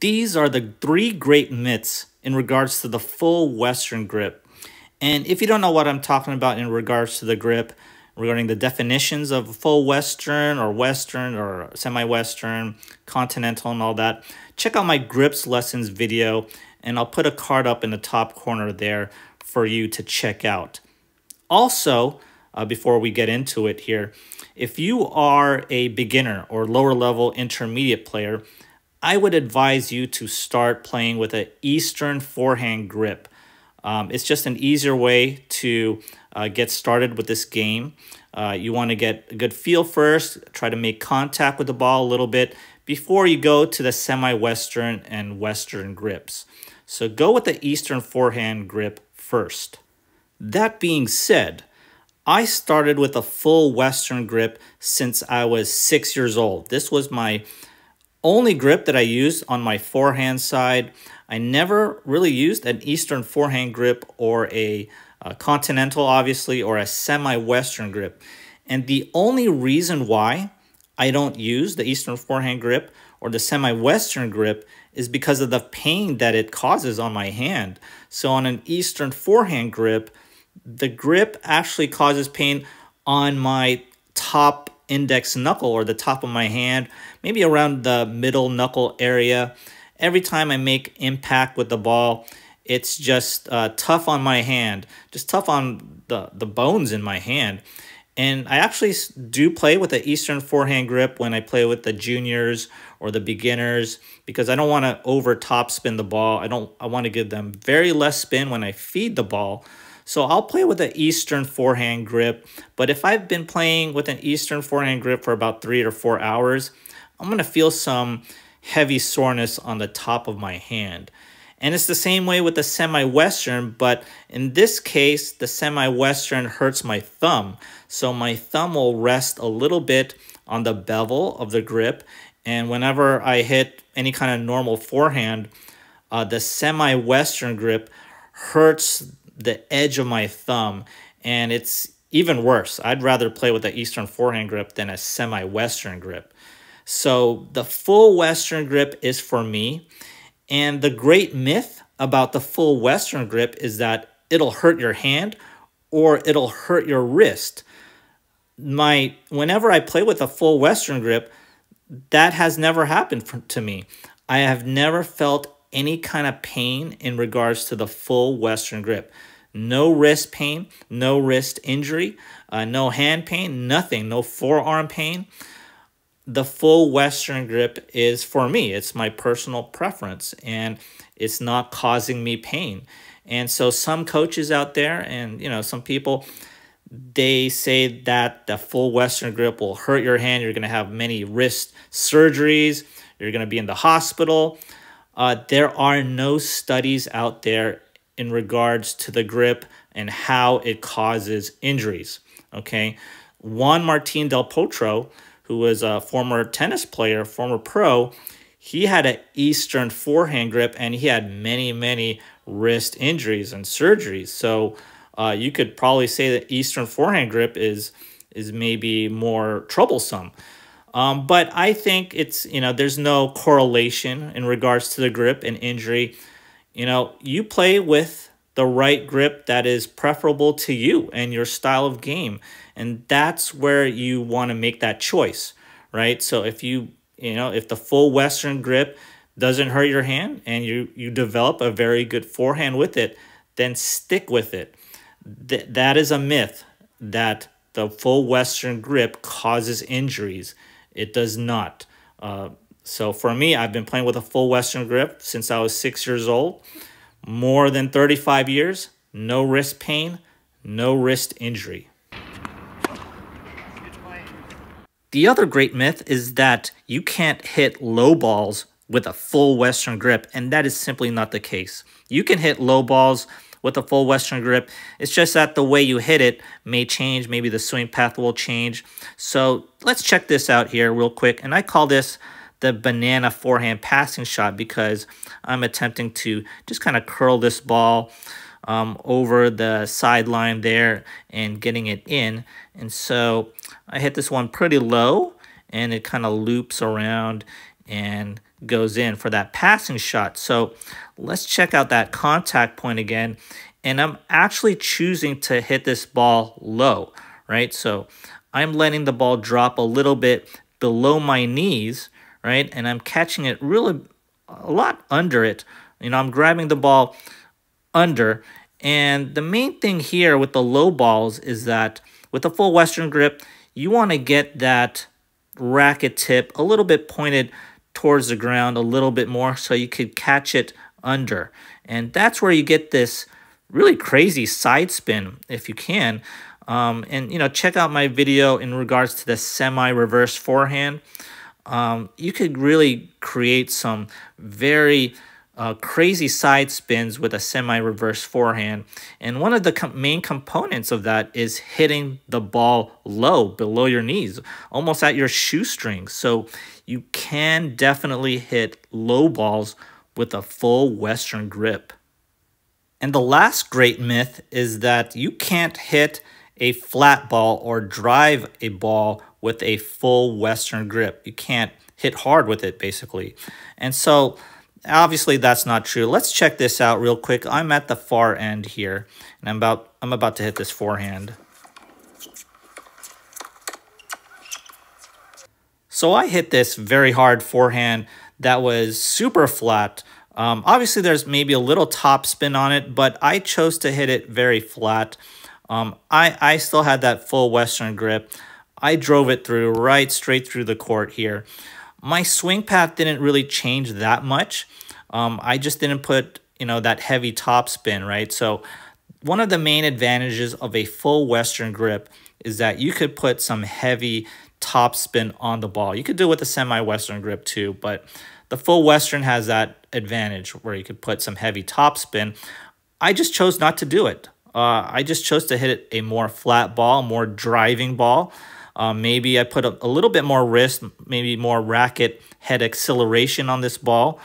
These are the 3 great myths in regards to the full Western grip. And if you don't know what I'm talking about in regards to the grip, regarding the definitions of full Western or semi-Western, continental and all that, check out my grips lessons video, and I'll put a card up in the top corner there for you to check out. Also, before we get into it here, if you are a beginner or lower level intermediate player, I would advise you to start playing with an Eastern forehand grip. It's just an easier way to get started with this game. You want to get a good feel first, try to make contact with the ball a little bit before you go to the semi-Western and Western grips. So go with the Eastern forehand grip first. That being said, I started with a full Western grip since I was 6 years old. This was my only grip that I used on my forehand side. I never really used an Eastern forehand grip or a continental, obviously, or a semi-Western grip. And the only reason why I don't use the Eastern forehand grip or the semi-Western grip is because of the pain that it causes on my hand. So on an Eastern forehand grip, the grip actually causes pain on my top index knuckle or the top of my hand, maybe around the middle knuckle area. Every time I make impact with the ball, it's just tough on my hand, just tough on the bones in my hand. And I actually do play with the Eastern forehand grip when I play with the juniors or the beginners, because I don't want to over top spin the ball. I want to give them very less spin when I feed the ball. So I'll play with the Eastern forehand grip, but if I've been playing with an Eastern forehand grip for about 3 or 4 hours, I'm going to feel some heavy soreness on the top of my hand. And it's the same way with the semi-Western, but in this case, the semi-Western hurts my thumb. So my thumb will rest a little bit on the bevel of the grip, and whenever I hit any kind of normal forehand, the semi-Western grip hurts the edge of my thumb, and it's even worse. I'd rather play with the Eastern forehand grip than a semi-Western grip. So the full Western grip is for me, and the great myth about the full Western grip is that it'll hurt your hand or it'll hurt your wrist. Whenever I play with a full Western grip, that has never happened to me. I have never felt any kind of pain in regards to the full Western grip. No wrist pain, no wrist injury, no hand pain, nothing, no forearm pain. The full Western grip is for me. It's my personal preference, and it's not causing me pain. And so some coaches out there and some people, they say that the full Western grip will hurt your hand. You're going to have many wrist surgeries. You're going to be in the hospital. There are no studies out there in regards to the grip and how it causes injuries. Okay, Juan Martín del Potro, who was a former tennis player, former pro, he had an Eastern forehand grip, and he had many wrist injuries and surgeries. So you could probably say that Eastern forehand grip is maybe more troublesome. But I think it's, there's no correlation in regards to the grip and injury. You play with the right grip that is preferable to you and your style of game. And that's where you want to make that choice, right? So if if the full Western grip doesn't hurt your hand and you develop a very good forehand with it, then stick with it. That is a myth that the full Western grip causes injuries. It does not. So for me, I've been playing with a full Western grip since I was 6 years old. More than 35 years, no wrist pain, no wrist injury. The other great myth is that you can't hit low balls with a full Western grip, and that is simply not the case. You can hit low balls with a full Western grip. It's just that the way you hit it may change. Maybe the swing path will change. So let's check this out here real quick. And I call this the banana forehand passing shot because I'm attempting to just kind of curl this ball over the sideline there and getting it in. And so I hit this one pretty low, and it kind of loops around and goes in for that passing shot. So let's check out that contact point again. And I'm actually choosing to hit this ball low, right? So I'm letting the ball drop a little bit below my knees, right? And I'm catching it really a lot under it. You know, I'm grabbing the ball under. And the main thing here with the low balls is that with the full Western grip, you want to get that racket tip a little bit pointed towards the ground a little bit more so you could catch it under. And that's where you get this really crazy side spin if you can. And, you know, check out my video in regards to the semi-reverse forehand. You could really create some very crazy side spins with a semi-reverse forehand. And one of the main components of that is hitting the ball low, below your knees, almost at your shoestring. So you can definitely hit low balls with a full Western grip. And the last great myth is that you can't hit a flat ball or drive a ball with a full Western grip. You can't hit hard with it, basically. And so obviously that's not true. Let's check this out real quick. I'm at the far end here, and I'm about to hit this forehand. So I hit this very hard forehand that was super flat. Obviously there's maybe a little top spin on it, but I chose to hit it very flat. I still had that full Western grip. I drove it through, right straight through the court here. My swing path didn't really change that much. I just didn't put, you know, that heavy top spin, right? So one of the main advantages of a full Western grip is that you could put some heavy top spin on the ball. You could do it with a semi-Western grip too, but the full Western has that advantage where you could put some heavy top spin. I just chose not to do it. I just chose to hit a more flat ball, more driving ball. Maybe I put a little bit more wrist, maybe more racket head acceleration on this ball,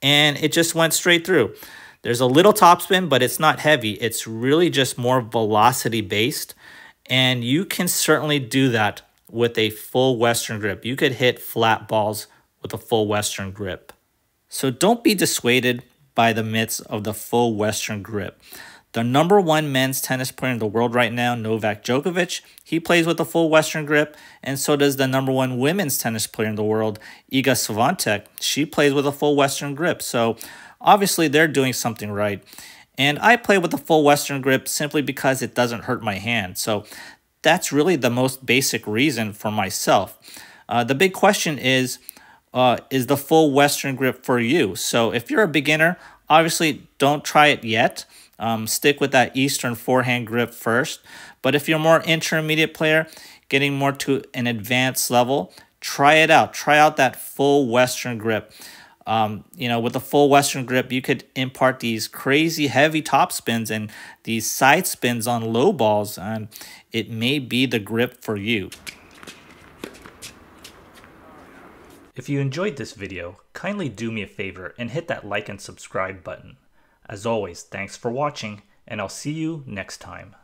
and it just went straight through. There's a little topspin, but it's not heavy. It's really just more velocity based, and you can certainly do that with a full Western grip. You could hit flat balls with a full Western grip. So don't be dissuaded by the myths of the full Western grip. The #1 men's tennis player in the world right now, Novak Djokovic, he plays with a full Western grip, and so does the #1 women's tennis player in the world, Iga Swiatek. She plays with a full Western grip, so obviously they're doing something right. And I play with a full Western grip simply because it doesn't hurt my hand. So that's really the most basic reason for myself. The big question is the full Western grip for you? So if you're a beginner, obviously don't try it yet. Stick with that Eastern forehand grip first. But if you're a more intermediate player, getting more to an advanced level, try it out. Try out that full Western grip. You know, with a full Western grip, you could impart these crazy heavy top spins and these side spins on low balls, and it may be the grip for you. If you enjoyed this video, kindly do me a favor and hit that like and subscribe button. As always, thanks for watching, and I'll see you next time.